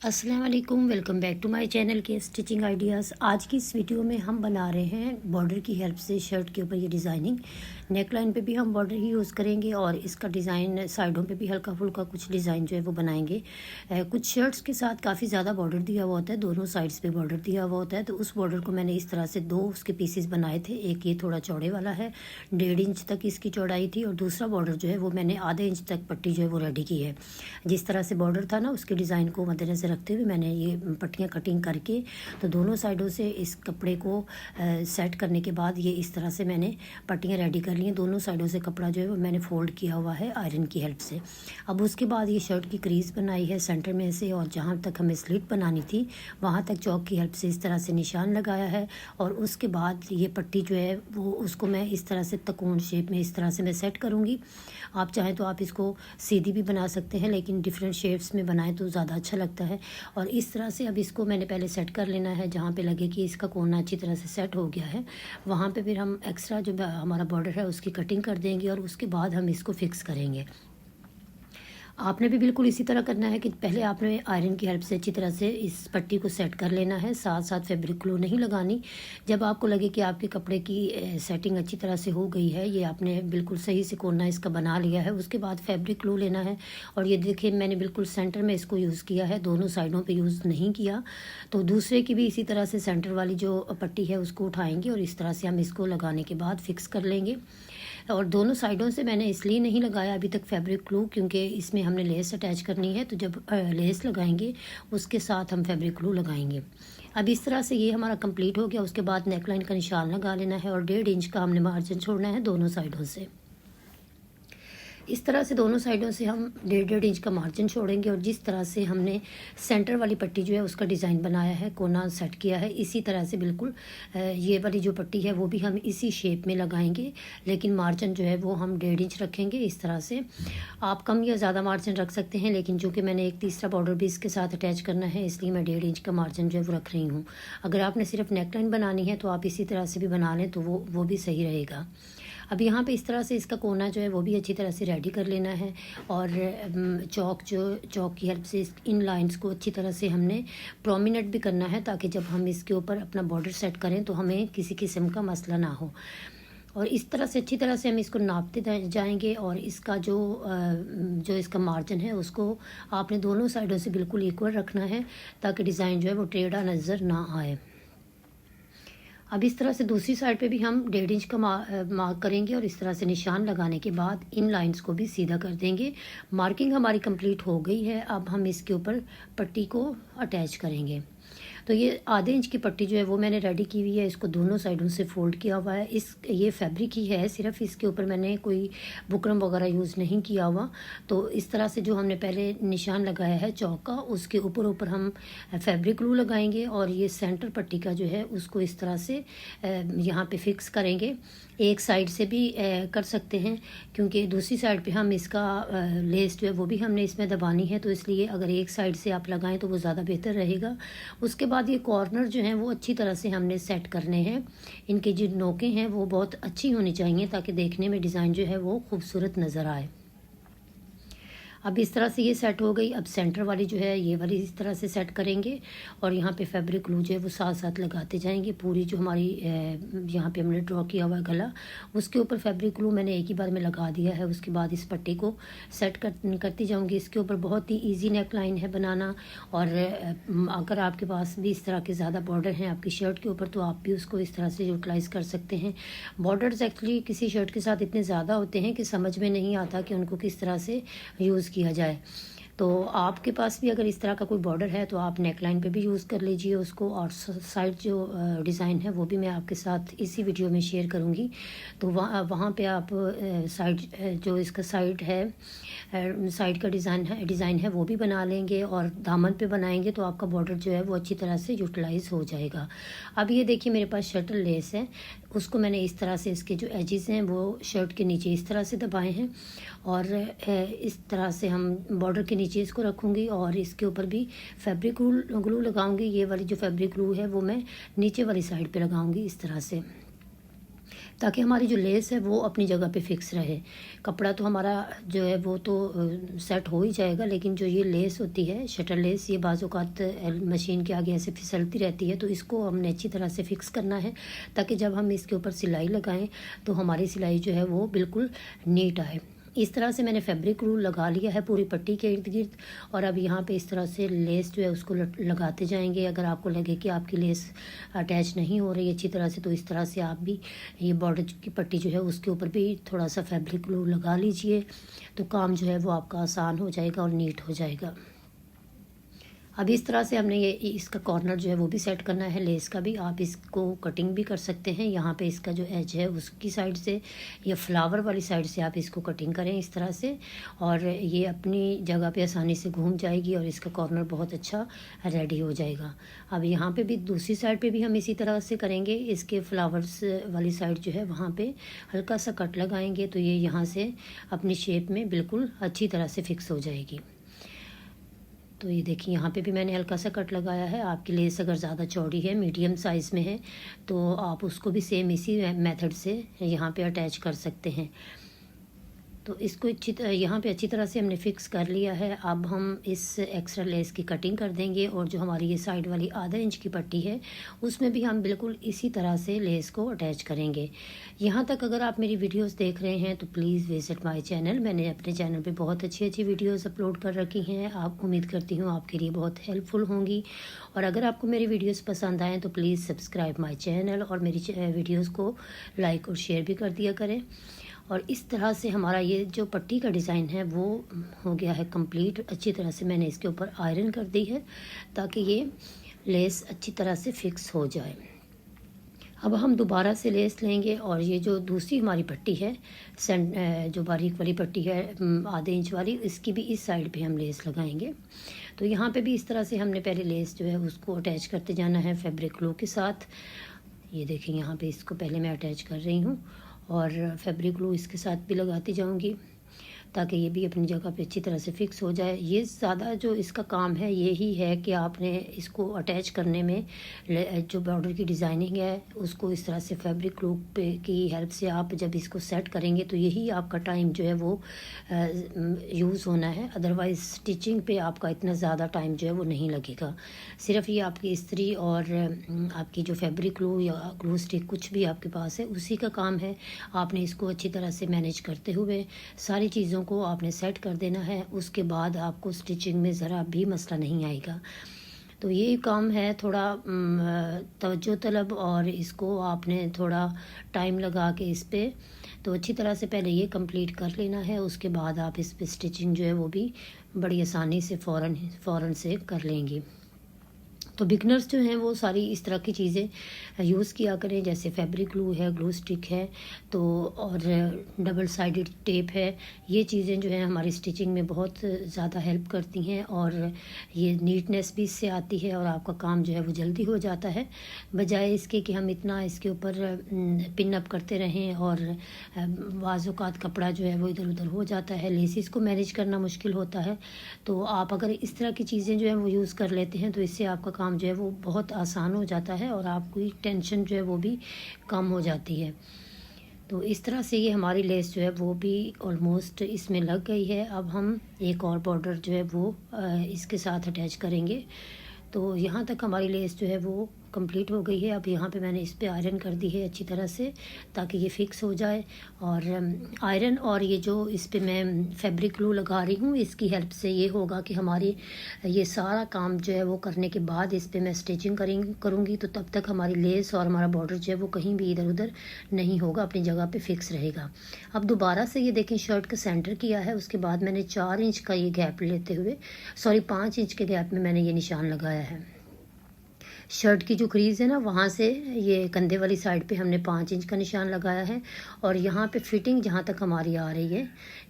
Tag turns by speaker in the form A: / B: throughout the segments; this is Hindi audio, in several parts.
A: अस्सलाम वालेकुम, welcome back to my channel के स्टिचिंग आइडियाज़। आज की इस वीडियो में हम बना रहे हैं बॉर्डर की हेल्प से शर्ट के ऊपर ये डिज़ाइनिंग। नेक लाइन पे भी हम बॉर्डर ही यूज़ करेंगे और इसका डिज़ाइन साइडों पे भी हल्का फुल्का कुछ डिज़ाइन जो है वो बनाएंगे। कुछ शर्ट्स के साथ काफ़ी ज़्यादा बॉर्डर दिया हुआ होता है, दोनों साइड्स पे बॉर्डर दिया हुआ होता है। तो उस बॉर्डर को मैंने इस तरह से दो उसके पीसेस बनाए थे। एक ये थोड़ा चौड़े वाला है, 1.5 इंच तक इसकी चौड़ाई थी, और दूसरा बॉर्डर जो है वो मैंने आधे इंच तक पट्टी जो है वो रेडी की है। जिस तरह से बॉर्डर था ना, उसके डिज़ाइन को मद्देनज़र रखते हुए मैंने ये पट्टियाँ कटिंग करके तो दोनों साइडों से इस कपड़े को सेट करने के बाद ये इस तरह से मैंने पट्टियाँ रेडी कर ली हैं। दोनों साइडों से कपड़ा जो है वो मैंने फोल्ड किया हुआ है आयरन की हेल्प से। अब उसके बाद ये शर्ट की क्रीज़ बनाई है सेंटर में से, और जहाँ तक हमें स्लिट बनानी थी वहाँ तक चौक की हेल्प से इस तरह से निशान लगाया है। और उसके बाद ये पट्टी जो है वो उसको मैं इस तरह से त्रिकोण शेप में इस तरह से मैं सेट करूँगी। आप चाहें तो आप इसको सीधी भी बना सकते हैं, लेकिन डिफरेंट शेप्स में बनाएं तो ज़्यादा अच्छा लगता है। और इस तरह से अब इसको मैंने पहले सेट कर लेना है। जहाँ पे लगे कि इसका कोना अच्छी तरह से सेट हो गया है, वहाँ पे फिर हम एक्स्ट्रा जो हमारा बॉर्डर है उसकी कटिंग कर देंगे और उसके बाद हम इसको फिक्स करेंगे। आपने भी बिल्कुल इसी तरह करना है कि पहले आपने आयरन की हेल्प से अच्छी तरह से इस पट्टी को सेट कर लेना है, साथ साथ फैब्रिक ग्लू नहीं लगानी। जब आपको लगे कि आपके कपड़े की सेटिंग अच्छी तरह से हो गई है, ये आपने बिल्कुल सही से कोना इसका बना लिया है, उसके बाद फैब्रिक ग्लू लेना है। और ये देखिए मैंने बिल्कुल सेंटर में इसको यूज़ किया है, दोनों साइडों पर यूज़ नहीं किया। तो दूसरे की भी इसी तरह से सेंटर वाली जो पट्टी है उसको उठाएँगे और इस तरह से हम इसको लगाने के बाद फिक्स कर लेंगे। और दोनों साइडों से मैंने इसलिए नहीं लगाया अभी तक फैब्रिक ग्लू, क्योंकि इसमें हमने लेस अटैच करनी है। तो जब लेस लगाएंगे उसके साथ हम फैब्रिक ग्लू लगाएंगे। अब इस तरह से ये हमारा कंप्लीट हो गया। उसके बाद नेकलाइन का निशान लगा लेना है और 1.5 इंच का हमने मार्जिन छोड़ना है दोनों साइडों से। इस तरह से दोनों साइडों से हम 1.5 इंच का मार्जिन छोड़ेंगे। और जिस तरह से हमने सेंटर वाली पट्टी जो है उसका डिज़ाइन बनाया है, कोना सेट किया है, इसी तरह से बिल्कुल ये वाली जो पट्टी है वो भी हम इसी शेप में लगाएंगे, लेकिन मार्जिन जो है वो हम 1.5 इंच रखेंगे। इस तरह से आप कम या ज़्यादा मार्जिन रख सकते हैं, लेकिन चूँकि मैंने एक तीसरा बॉर्डर भी इसके साथ अटैच करना है, इसलिए मैं 1.5 इंच का मार्जिन जो है वो रख रही हूँ। अगर आपने सिर्फ नेकलाइन बनानी है तो आप इसी तरह से भी बना लें तो वो भी सही रहेगा। अब यहाँ पे इस तरह से इसका कोना जो है वो भी अच्छी तरह से रेडी कर लेना है। और चौक की हेल्प से इन लाइंस को अच्छी तरह से हमने प्रोमिनेंट भी करना है, ताकि जब हम इसके ऊपर अपना बॉर्डर सेट करें तो हमें किसी किस्म का मसला ना हो। और इस तरह से अच्छी तरह से हम इसको नापते जाएंगे। और इसका जो इसका मार्जिन है उसको आपने दोनों साइडों से बिल्कुल इक्वल रखना है, ताकि डिज़ाइन जो है वो टेढ़ा नज़र ना आए। अब इस तरह से दूसरी साइड पे भी हम 1.5 इंच का मार्क करेंगे और इस तरह से निशान लगाने के बाद इन लाइंस को भी सीधा कर देंगे। मार्किंग हमारी कंप्लीट हो गई है। अब हम इसके ऊपर पट्टी को अटैच करेंगे। तो ये आधे इंच की पट्टी जो है वो मैंने रेडी की हुई है, इसको दोनों साइडों से फोल्ड किया हुआ है। ये फैब्रिक ही है, सिर्फ इसके ऊपर मैंने कोई बुकरम वगैरह यूज़ नहीं किया हुआ। तो इस तरह से जो हमने पहले निशान लगाया है चौक का, उसके ऊपर हम फैब्रिक ग्लू लगाएंगे और ये सेंटर पट्टी का जो है उसको इस तरह से यहाँ पे फिक्स करेंगे। एक साइड से भी कर सकते हैं, क्योंकि दूसरी साइड पे हम इसका लेस जो है वो भी हमने इसमें दबानी है, तो इसलिए अगर एक साइड से आप लगाएं तो वो ज़्यादा बेहतर रहेगा। उसके बाद ये कॉर्नर जो हैं वो अच्छी तरह से हमने सेट करने हैं। इनके जो नोकें हैं वो बहुत अच्छी होनी चाहिए, ताकि देखने में डिज़ाइन जो है वो खूबसूरत नज़र आए। अब इस तरह से ये सेट हो गई। अब सेंटर वाली जो है ये वाली इस तरह से सेट करेंगे और यहाँ पे फैब्रिक ग्लू जो है वो साथ साथ लगाते जाएंगे। पूरी जो हमारी यहाँ पे हमने ड्रॉ किया हुआ है गला, उसके ऊपर फैब्रिक ग्लू मैंने एक ही बार में लगा दिया है। उसके बाद इस पट्टी को सेट करती जाऊँगी। इसके ऊपर बहुत ही ईजी नेक लाइन है बनाना। और अगर आपके पास भी इस तरह के ज़्यादा बॉर्डर हैं आपकी शर्ट के ऊपर, तो आप भी उसको इस तरह से यूटिलाइज़ कर सकते हैं। बॉर्डर्स एक्चुअली किसी शर्ट के साथ इतने ज़्यादा होते हैं कि समझ में नहीं आता कि उनको किस तरह से यूज़ किया जाए। तो आपके पास भी अगर इस तरह का कोई बॉर्डर है तो आप नेकलाइन पे भी यूज़ कर लीजिए उसको। और साइड जो डिज़ाइन है वो भी मैं आपके साथ इसी वीडियो में शेयर करूँगी। तो वहाँ पे आप साइड जो इसका साइड है साइड का डिज़ाइन है वो भी बना लेंगे, और दामन पे बनाएंगे तो आपका बॉर्डर जो है वो अच्छी तरह से यूटिलाइज़ हो जाएगा। अब ये देखिए मेरे पास शर्टल लेस है, उसको मैंने इस तरह से इसके जो एजेस हैं वो शर्ट के नीचे इस तरह से दबाए हैं। और इस तरह से हम बॉर्डर के नीचे इसको रखूँगी और इसके ऊपर भी फैब्रिक ग्लू लगाऊंगी। ये वाली जो फैब्रिक ग्लू है वो मैं नीचे वाली साइड पे लगाऊंगी इस तरह से। ताकि हमारी जो लेस है वो अपनी जगह पे फिक्स रहे। कपड़ा तो हमारा जो है वो तो सेट हो ही जाएगा, लेकिन जो ये लेस होती है शटर लेस, ये बाज़ औक़ात मशीन के आगे ऐसे फिसलती रहती है, तो इसको हमने अच्छी तरह से फिक्स करना है ताकि जब हम इसके ऊपर सिलाई लगाएं तो हमारी सिलाई जो है वो बिल्कुल नीट आए। इस तरह से मैंने फैब्रिक रूल लगा लिया है पूरी पट्टी के इर्द गिर्द, और अब यहाँ पे इस तरह से लेस जो है उसको लगाते जाएंगे। अगर आपको लगे कि आपकी लेस अटैच नहीं हो रही अच्छी तरह से, तो इस तरह से आप भी ये बॉर्डर की पट्टी जो है उसके ऊपर भी थोड़ा सा फैब्रिक रूल लगा लीजिए, तो काम जो है वो आपका आसान हो जाएगा और नीट हो जाएगा। अब इस तरह से हमने ये इसका कॉर्नर जो है वो भी सेट करना है लेस का भी। आप इसको कटिंग भी कर सकते हैं, यहाँ पे इसका जो एज है उसकी साइड से या फ्लावर वाली साइड से आप इसको कटिंग करें इस तरह से, और ये अपनी जगह पे आसानी से घूम जाएगी और इसका कॉर्नर बहुत अच्छा रेडी हो जाएगा। अब यहाँ पे भी दूसरी साइड पे भी हम इसी तरह से करेंगे। इसके फ्लावर्स वाली साइड जो है वहाँ पे हल्का सा कट लगाएंगे तो ये यहाँ से अपनी शेप में बिल्कुल अच्छी तरह से फिक्स हो जाएगी। तो ये देखिए यहाँ पे भी मैंने हल्का सा कट लगाया है। आपकी लेस अगर ज़्यादा चौड़ी है, मीडियम साइज़ में है, तो आप उसको भी सेम इसी मेथड से यहाँ पे अटैच कर सकते हैं। तो इसको यहाँ पे अच्छी तरह से हमने फिक्स कर लिया है। अब हम इस एक्स्ट्रा लेस की कटिंग कर देंगे, और जो हमारी ये साइड वाली आधा इंच की पट्टी है उसमें भी हम बिल्कुल इसी तरह से लेस को अटैच करेंगे। यहाँ तक अगर आप मेरी वीडियोस देख रहे हैं तो प्लीज़ विजिट माय चैनल। मैंने अपने चैनल पे बहुत अच्छी अच्छी वीडियोस अपलोड कर रखी हैं। आप उम्मीद करती हूँ आपके लिए बहुत हेल्पफुल होंगी, और अगर आपको मेरी वीडियोस पसंद आएँ तो प्लीज़ सब्सक्राइब माय चैनल और मेरी वीडियोस को लाइक और शेयर भी कर दिया करें। और इस तरह से हमारा ये जो पट्टी का डिज़ाइन है वो हो गया है कंप्लीट। अच्छी तरह से मैंने इसके ऊपर आयरन कर दी है ताकि ये लेस अच्छी तरह से फिक्स हो जाए। अब हम दोबारा से लेस लेंगे, और ये जो दूसरी हमारी पट्टी है जो बारीक वाली पट्टी है आधे इंच वाली, इसकी भी इस साइड पे हम लेस लगाएंगे। तो यहाँ पे भी इस तरह से हमने पहले लेस जो है उसको अटैच करते जाना है फैब्रिक ग्लू के साथ। ये देखें यहाँ पे इसको पहले मैं अटैच कर रही हूँ, और फैब्रिक ग्लू इसके साथ भी लगाती जाऊंगी ताकि ये भी अपनी जगह पे अच्छी तरह से फिक्स हो जाए। ये ज़्यादा जो इसका काम है ये ही है कि आपने इसको अटैच करने में जो बॉर्डर की डिज़ाइनिंग है उसको इस तरह से फैब्रिक ग्लू पे की हेल्प से आप जब इसको सेट करेंगे तो यही आपका टाइम जो है वो यूज़ होना है। अदरवाइज़ स्टिचिंग पे आपका इतना ज़्यादा टाइम जो है वो नहीं लगेगा। सिर्फ ये आपकी इस्त्री और आपकी जो फैब्रिक ग्लू या ग्लू स्टिक कुछ भी आपके पास है उसी का काम है। आपने इसको अच्छी तरह से मैनेज करते हुए सारी चीज़ों को आपने सेट कर देना है। उसके बाद आपको स्टिचिंग में ज़रा भी मसला नहीं आएगा। तो ये काम है थोड़ा तवज्जो तलब, और इसको आपने थोड़ा टाइम लगा के इस पे तो अच्छी तरह से पहले ये कंप्लीट कर लेना है। उसके बाद आप इस पे स्टिचिंग जो है वो भी बड़ी आसानी से फ़ौरन से कर लेंगी। तो बिगनर्स जो हैं वो सारी इस तरह की चीज़ें यूज़ किया करें, जैसे फैब्रिक ग्लू है, ग्लू स्टिक है, तो और डबल साइडेड टेप है। ये चीज़ें जो हैं हमारी स्टिचिंग में बहुत ज़्यादा हेल्प करती हैं, और ये नीटनेस भी इससे आती है और आपका काम जो है वो जल्दी हो जाता है, बजाय इसके कि हम इतना इसके ऊपर पिन अप करते रहें और बाज़ औक़ात कपड़ा जो है वो इधर उधर हो जाता है, लेसिस को मैनेज करना मुश्किल होता है। तो आप अगर इस तरह की चीज़ें जो है वो यूज़ कर लेते हैं तो इससे आपका काम जो है वो बहुत आसान हो जाता है और आपकी टेंशन जो है वो भी कम हो जाती है। तो इस तरह से ये हमारी लेस जो है वो भी ऑलमोस्ट इसमें लग गई है। अब हम एक और बॉर्डर जो है वो इसके साथ अटैच करेंगे। तो यहाँ तक हमारी लेस जो है वो कंप्लीट हो गई है। अब यहाँ पे मैंने इस पे आयरन कर दी है अच्छी तरह से ताकि ये फिक्स हो जाए। और आयरन और ये जो इस पे मैं फैब्रिक ग्लू लगा रही हूँ इसकी हेल्प से ये होगा कि हमारी ये सारा काम जो है वो करने के बाद इस पे मैं स्टिचिंग करूँगी तो तब तक हमारी लेस और हमारा बॉर्डर जो है वो कहीं भी इधर उधर नहीं होगा, अपनी जगह पे फिक्स रहेगा। अब दोबारा से ये देखें शर्ट का सेंटर किया है, उसके बाद मैंने 4 इंच का ये गैप लेते हुए 5 इंच के गैप में मैंने ये निशान लगाया है। शर्ट की जो क्रीज़ है ना वहाँ से ये कंधे वाली साइड पे हमने 5 इंच का निशान लगाया है, और यहाँ पे फिटिंग जहाँ तक हमारी आ रही है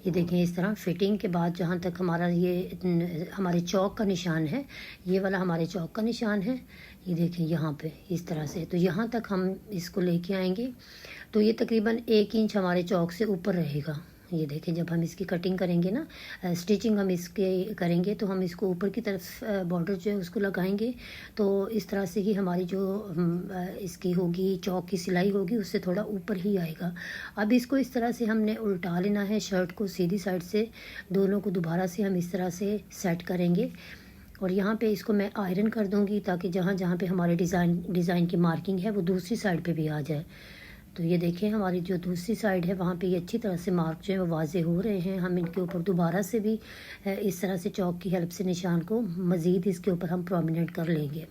A: ये देखें इस तरह फिटिंग के बाद जहाँ तक हमारा ये हमारे चौक का निशान है, ये वाला हमारे चौक का निशान है, ये देखें यहाँ पे इस तरह से। तो यहाँ तक हम इसको लेके आएंगे तो ये तकरीबन 1 इंच हमारे चौक से ऊपर रहेगा, ये देखें, जब हम इसकी कटिंग करेंगे ना, स्टिचिंग हम इसके करेंगे तो हम इसको ऊपर की तरफ बॉर्डर जो है उसको लगाएंगे, तो इस तरह से ही हमारी जो इसकी होगी चौक की सिलाई होगी उससे थोड़ा ऊपर ही आएगा। अब इसको इस तरह से हमने उल्टा लेना है, शर्ट को सीधी साइड से दोनों को दोबारा से हम इस तरह से सेट करेंगे और यहाँ पे इसको मैं आयरन कर दूँगी ताकि जहाँ जहाँ पे हमारे डिज़ाइन की मार्किंग है वो दूसरी साइड पे भी आ जाए। तो ये देखें, हमारी जो दूसरी साइड है वहाँ पे ये अच्छी तरह से मार्क जो है वो वाज़े हो रहे हैं। हम इनके ऊपर दोबारा से भी इस तरह से चौक की हेल्प से निशान को मज़ीद इसके ऊपर हम प्रोमिनेंट कर लेंगे।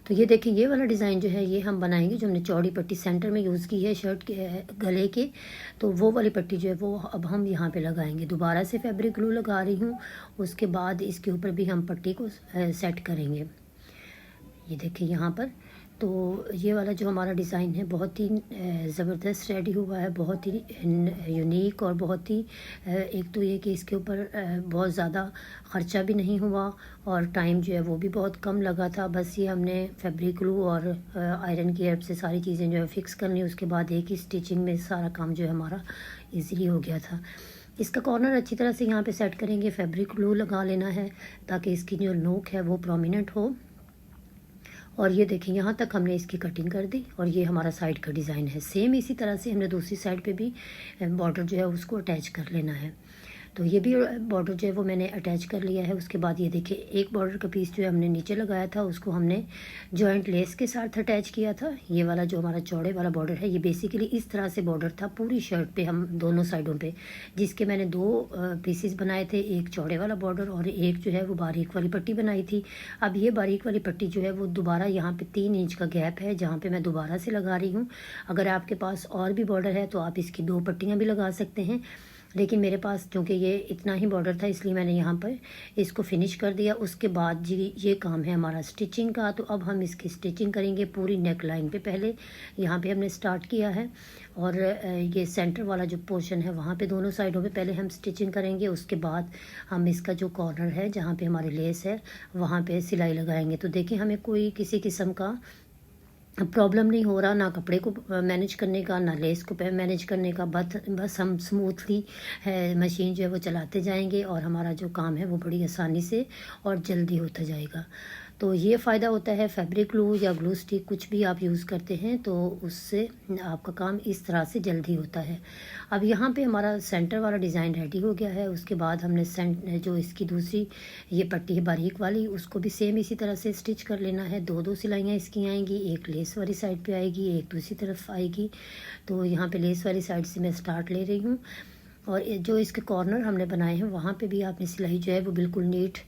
A: तो ये देखिए, ये वाला डिज़ाइन जो है ये हम बनाएंगे, जो हमने चौड़ी पट्टी सेंटर में यूज़ की है शर्ट के गले के, तो वो वाली पट्टी जो है वो अब हम यहाँ पे लगाएंगे। दोबारा से फैब्रिक ग्लू लगा रही हूँ, उसके बाद इसके ऊपर भी हम पट्टी को सेट करेंगे। ये देखिए यहाँ पर, तो ये वाला जो हमारा डिज़ाइन है बहुत ही ज़बरदस्त रेडी हुआ है, बहुत ही यूनिक और बहुत ही एक तो ये कि इसके ऊपर बहुत ज़्यादा ख़र्चा भी नहीं हुआ और टाइम जो है वो भी बहुत कम लगा था। बस ये हमने फैब्रिक ग्लू और आयरन की हेल्प से सारी चीज़ें जो है फिक्स करनी, उसके बाद एक ही स्टिचिंग में सारा काम जो है हमारा ईज़िली हो गया था। इसका कॉर्नर अच्छी तरह से यहाँ पे सेट करेंगे, फैब्रिक ग्लू लगा लेना है ताकि इसकी जो नोक है वो प्रोमिनेंट हो। और ये देखिए, यहाँ तक हमने इसकी कटिंग कर दी और ये हमारा साइड का डिज़ाइन है। सेम इसी तरह से हमने दूसरी साइड पे भी बॉर्डर जो है उसको अटैच कर लेना है। तो ये भी बॉर्डर जो है वो मैंने अटैच कर लिया है। उसके बाद ये देखिए, एक बॉर्डर का पीस जो है हमने नीचे लगाया था उसको हमने जॉइंट लेस के साथ अटैच किया था। ये वाला जो हमारा चौड़े वाला बॉर्डर है ये बेसिकली इस तरह से बॉर्डर था पूरी शर्ट पे, हम दोनों साइडों पे, जिसके मैंने दो पीसेस बनाए थे, एक चौड़े वाला बॉर्डर और एक जो है वो बारीक वाली पट्टी बनाई थी। अब ये बारीक वाली पट्टी जो है वो दोबारा यहाँ पे 3 इंच का गैप है जहाँ पे मैं दोबारा से लगा रही हूँ। अगर आपके पास और भी बॉर्डर है तो आप इसकी 2 पट्टियाँ भी लगा सकते हैं, लेकिन मेरे पास क्योंकि ये इतना ही बॉर्डर था इसलिए मैंने यहाँ पर इसको फिनिश कर दिया। उसके बाद जी ये काम है हमारा स्टिचिंग का, तो अब हम इसकी स्टिचिंग करेंगे पूरी नेक लाइन पे। पहले यहाँ पे हमने स्टार्ट किया है और ये सेंटर वाला जो पोर्शन है वहाँ पे दोनों साइडों पे पहले हम स्टिचिंग करेंगे। उसके बाद हम इसका जो कॉर्नर है जहाँ पे हमारी लेस है वहाँ पे सिलाई लगाएंगे। तो देखिए, हमें कोई किसी किस्म का प्रॉब्लम नहीं हो रहा, ना कपड़े को मैनेज करने का, ना लेस को मैनेज करने का। बस हम स्मूथली मशीन जो है वो चलाते जाएंगे और हमारा जो काम है वो बड़ी आसानी से और जल्दी होता जाएगा। तो ये फ़ायदा होता है फैब्रिक ग्लू या ग्लू स्टिक कुछ भी आप यूज़ करते हैं तो उससे आपका काम इस तरह से जल्दी होता है। अब यहाँ पे हमारा सेंटर वाला डिज़ाइन रेडी हो गया है। उसके बाद हमने जो इसकी दूसरी ये पट्टी है बारीक वाली, उसको भी सेम इसी तरह से स्टिच कर लेना है। 2 सिलाइयाँ इसकी आएंगी, एक लेस वाली साइड पे आएगी, एक दूसरी तरफ आएगी। तो यहाँ पे लेस वाली साइड से मैं स्टार्ट ले रही हूँ और जो इसके कॉर्नर हमने बनाए हैं वहाँ पे भी आपने सिलाई जो है वो बिल्कुल नीट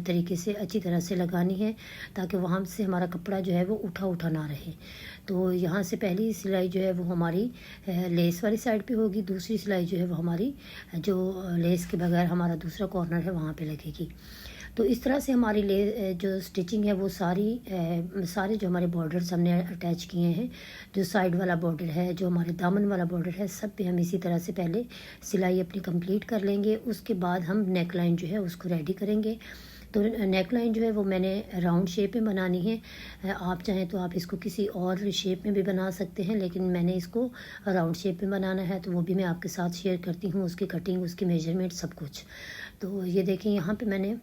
A: तरीके से अच्छी तरह से लगानी है ताकि वहाँ से हमारा कपड़ा जो है वो उठा ना रहे। तो यहाँ से पहली सिलाई जो है वो हमारी लेस वाली साइड पे होगी, दूसरी सिलाई जो है वो हमारी जो लेस के बगैर हमारा दूसरा कॉर्नर है वहाँ पे लगेगी। तो इस तरह से हमारी जो स्टिचिंग है वो सारे जो हमारे बॉर्डर्स हमने अटैच किए हैं, जो साइड वाला बॉर्डर है, जो हमारे दामन वाला बॉर्डर है, सब पे हम इसी तरह से पहले सिलाई अपनी कंप्लीट कर लेंगे। उसके बाद हम नेक लाइन जो है उसको रेडी करेंगे। तो नेक लाइन जो है वो मैंने राउंड शेप में बनानी है। आप चाहें तो आप इसको किसी और शेप में भी बना सकते हैं, लेकिन मैंने इसको राउंड शेप में बनाना है तो वो भी मैं आपके साथ शेयर करती हूँ, उसकी कटिंग, उसकी मेजरमेंट, सब कुछ। तो ये देखें, यहाँ पे मैंने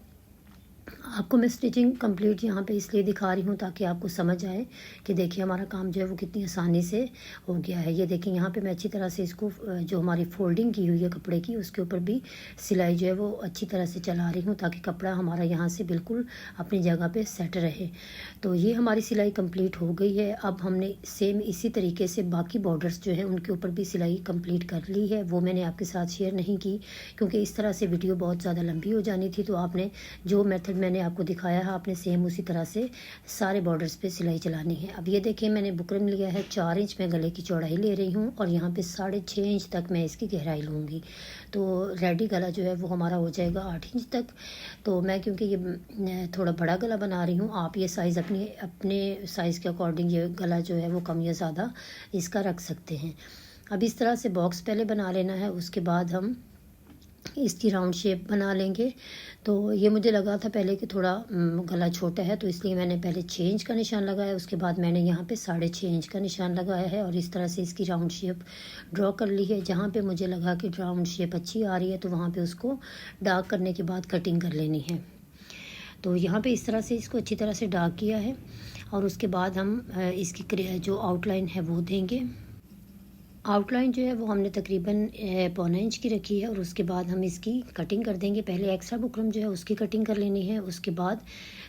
A: आपको मैं स्टिचिंग कंप्लीट यहाँ पे इसलिए दिखा रही हूँ ताकि आपको समझ आए कि देखिए हमारा काम जो है वो कितनी आसानी से हो गया है। ये देखिए, यहाँ पे मैं अच्छी तरह से इसको जो हमारी फोल्डिंग की हुई है कपड़े की उसके ऊपर भी सिलाई जो है वो अच्छी तरह से चला रही हूँ ताकि कपड़ा हमारा यहाँ से बिल्कुल अपनी जगह पे सेट रहे। तो ये हमारी सिलाई कंप्लीट हो गई है। अब हमने सेम इसी तरीके से बाकी बॉर्डर्स जो है उनके ऊपर भी सिलाई कंप्लीट कर ली है। वो मैंने आपके साथ शेयर नहीं की क्योंकि इस तरह से वीडियो बहुत ज़्यादा लंबी हो जानी थी। तो आपने जो मेथड मैंने आपको दिखाया है आपने सेम उसी तरह से सारे बॉर्डर्स पे सिलाई चलानी है। अब ये देखिए, मैंने बुकरम लिया है 4 इंच में गले की चौड़ाई ले रही हूँ और यहाँ पे 6.5 इंच तक मैं इसकी गहराई लूँगी। तो रेडी गला जो है वो हमारा हो जाएगा 8 इंच तक। तो मैं क्योंकि ये थोड़ा बड़ा गला बना रही हूँ, आप ये साइज़ अपने साइज़ के अकॉर्डिंग ये गला जो है वो कम या ज़्यादा इसका रख सकते हैं। अब इस तरह से बॉक्स पहले बना लेना है। उसके बाद हम इसकी राउंड शेप बना लेंगे। तो ये मुझे लगा था पहले कि थोड़ा गला छोटा है, तो इसलिए मैंने पहले 6 इंच का निशान लगाया, उसके बाद मैंने यहाँ पे 6.5 इंच का निशान लगाया है और इस तरह से इसकी राउंड शेप ड्रॉ कर ली है। जहाँ पे मुझे लगा कि राउंड शेप अच्छी आ रही है तो वहाँ पे उसको डार्क करने के बाद कटिंग कर लेनी है। तो यहाँ पे इस तरह से इसको अच्छी तरह से डार्क किया है और उसके बाद हम इसकी जो आउटलाइन है वो देंगे। आउटलाइन जो है वो हमने तकरीबन 1.25 इंच की रखी है और उसके बाद हम इसकी कटिंग कर देंगे। पहले एक्स्ट्रा बुकरम जो है उसकी कटिंग कर लेनी है, उसके बाद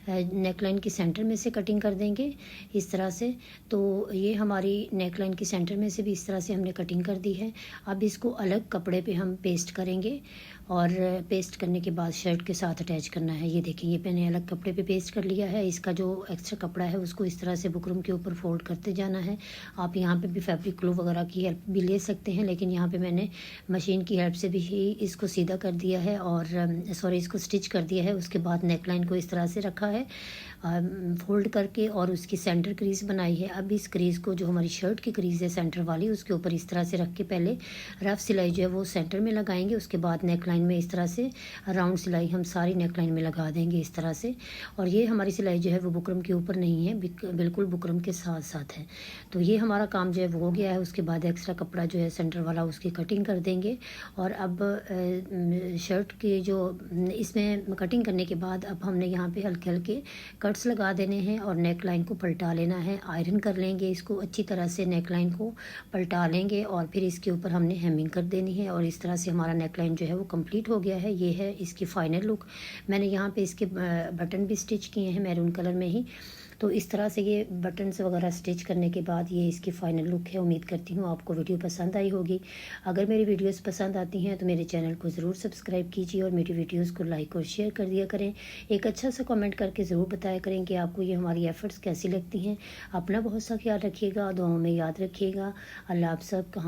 A: नेकलाइन के सेंटर में से कटिंग कर देंगे इस तरह से। तो ये हमारी नेकलाइन के सेंटर में से भी इस तरह से हमने कटिंग कर दी है। अब इसको अलग कपड़े पे हम पेस्ट करेंगे और पेस्ट करने के बाद शर्ट के साथ अटैच करना है। ये देखिए, ये मैंने अलग कपड़े पे पेस्ट कर लिया है। इसका जो एक्स्ट्रा कपड़ा है उसको इस तरह से बुकरम के ऊपर फोल्ड करते जाना है। आप यहाँ पे भी फैब्रिक ग्लू वगैरह की हेल्प भी ले सकते हैं, लेकिन यहाँ पे मैंने मशीन की हेल्प से भी इसको सीधा कर दिया है और इसको स्टिच कर दिया है। उसके बाद नेकलाइन को इस तरह से रखा है फोल्ड करके और उसकी सेंटर क्रीज बनाई है। अब इस क्रीज को, जो हमारी शर्ट की क्रीज है सेंटर वाली, उसके ऊपर इस तरह से रख के पहले रफ सिलाई जो है वो सेंटर में लगाएंगे। उसके बाद नेकलाइन में इस तरह से राउंड सिलाई हम सारी नेकलाइन में लगा देंगे इस तरह से। और ये हमारी सिलाई जो है वो बुकरम के ऊपर नहीं है, बिल्कुल बुकरम के साथ साथ है। तो ये हमारा काम जो है वो हो गया है। उसके बाद एक्स्ट्रा कपड़ा जो है सेंटर वाला उसकी कटिंग कर देंगे। और अब शर्ट के जो इसमें कटिंग करने के बाद अब हमने यहाँ पे हल्के हल्के कट्स लगा देने हैं और नेक लाइन को पलटा लेना है। आयरन कर लेंगे इसको अच्छी तरह से, नेक लाइन को पलटा लेंगे और फिर इसके ऊपर हमने हेमिंग कर देनी है। और इस तरह से हमारा नेक लाइन जो है वो कंप्लीट हो गया है। ये है इसकी फाइनल लुक। मैंने यहाँ पे इसके बटन भी स्टिच किए हैं मैरून कलर में ही। तो इस तरह से ये बटन्स वगैरह स्टिच करने के बाद ये इसकी फ़ाइनल लुक है। उम्मीद करती हूँ आपको वीडियो पसंद आई होगी। अगर मेरी वीडियोस पसंद आती हैं तो मेरे चैनल को ज़रूर सब्सक्राइब कीजिए और मेरी वीडियोस को लाइक और शेयर कर दिया करें। एक अच्छा सा कमेंट करके ज़रूर बताया करें कि आपको ये हमारी एफ़र्ट्स कैसी लगती हैं। अपना बहुत सा ख्याल रखिएगा, दुआओं में याद रखिएगा। अल्लाह आप सब